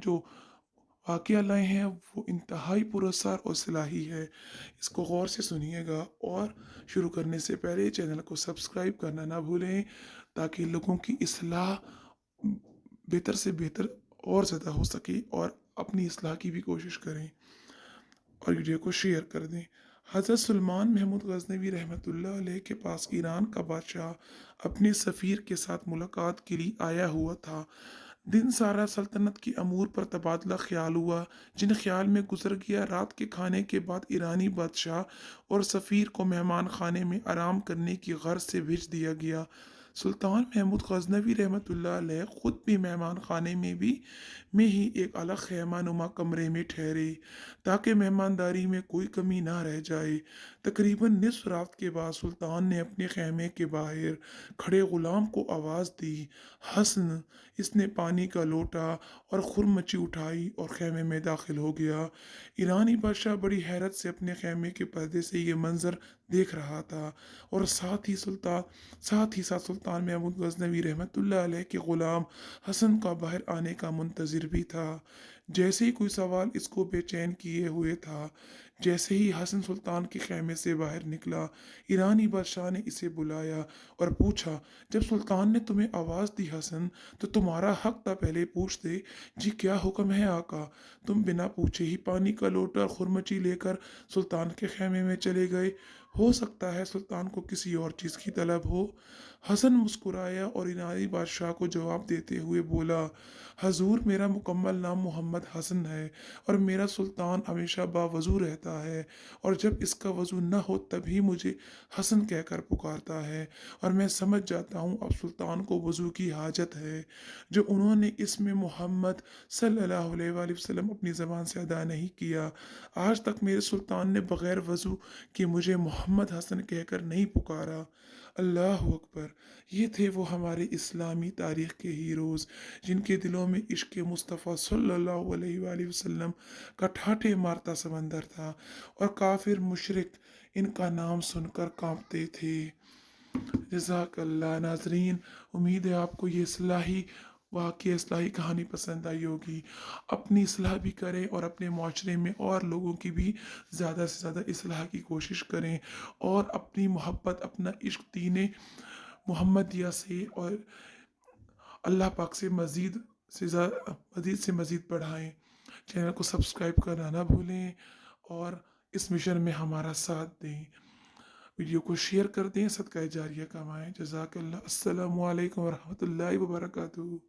जो वाक़या लाए हैं वो इंतहाई पुरअसर और इस्लाही है। इसको गौर से सुनिएगा और शुरू करने से पहले चैनल को सब्सक्राइब करना ना भूलें ताकि लोगों की इस्लाह बेहतर से बेहतर और ज़्यादा हो सके और अपनी इस्लाह की भी कोशिश करें और वीडियो को शेयर कर दें। हज़रत सुलेमान महमूद गज़नवी रहमतुल्लाह अलैह के पास ईरान का बादशाह अपने सफ़ीर के साथ मुलाकात के लिए आया हुआ था। दिन सारा सल्तनत की अमूर पर तबादला ख्याल हुआ, जिन ख्याल में गुजर गया। रात के खाने के बाद ईरानी बादशाह और सफ़ीर को मेहमान खाने में आराम करने की गर्ज से भेज दिया गया। सुल्तान महमूद गज़नवी रहमतुल्लाह अलैह खुद भी मेहमान खाने में ही एक अलग खैमा नुमा कमरे में ठहरे ताकि मेहमानदारी में कोई कमी ना रह जाए। तकरीबन निस्फ रात के बाद सुल्तान ने अपने खैमे के बाहर खड़े गुलाम को आवाज़ दी, हसन। इसने पानी का लोटा और खुरमची उठाई और खैमे में दाखिल हो गया। ईरानी बादशाह बड़ी हैरत से अपने खैमे के पर्दे से ये मंजर देख रहा था और साथ ही साथ सुल्तान महमूद गज़नवी रहमतुल्लाह अलैह के गुलाम हसन का बाहर आने का मुंतज़िर भी था। जैसे ही कोई सवाल इसको बेचैन किए हुए था, जैसे ही हसन सुल्तान के खैमे से बाहर निकला, ईरानी बादशाह ने इसे बुलाया और पूछा, जब सुल्तान ने तुम्हें आवाज़ दी हसन, तो तुम्हारा हक था पहले पूछ दे। जी क्या हुक्म है आका? तुम बिना पूछे ही पानी का लोटा और खुरमची लेकर सुल्तान के खैमे में चले गए। हो सकता है सुल्तान को किसी और चीज़ की तलब हो। हसन मुस्कुराया और ईरानी बादशाह को जवाब देते हुए बोला, हजूर, मेरा मुकम्मल नाम मोहम्मद हसन है और मेरा सुल्तान हमेशा बावजू रहता है और जब इसका वजू न हो तभी मुझे हसन कहकर पुकारता है और मैं समझ जाता हूँ अब सुल्तान को वजू की हाजत है जो उन्होंने इसमें मोहम्मद सल्लल्लाहु अलैहि वसल्लम अपनी ज़बान से अदा नहीं किया। आज तक मेरे सुल्तान ने बग़ैर वजू कि मुझे मोहम्मद हसन कहकर नहीं पुकारा। अल्लाह अकबर। ये थे वो हमारे इस्लामी तारीख़ के हीरोज़ जिनके दिलों में इश्क़ मुस्तफ़ा सल्लल्लाहु अलैहि वसल्लम का ठाठे मारता समंदर था और काफिर मुशरिक इनका नाम सुनकर कांपते थे। जज़ाकल्लाह। नाज़रीन, उम्मीद है आपको ये इस्लाही वाक़या, इस्लाही कहानी पसंद आई होगी। अपनी इस्लाह भी करें और अपने माशरे में और लोगों की भी ज़्यादा से ज़्यादा इस्लाह की कोशिश करें और अपनी मोहब्बत, अपना इश्क दीन मोहम्मदिया से और अल्लाह पाक से मज़ीद बढ़ाएं। चैनल को सब्सक्राइब करना ना भूलें और इस मिशन में हमारा साथ दें। वीडियो को शेयर कर दें, सदका जारिया कमाएं। जज़ाकल्लाह। अस्सलामु अलैकुम वरहमतुल्लाहि वबरकातुहू।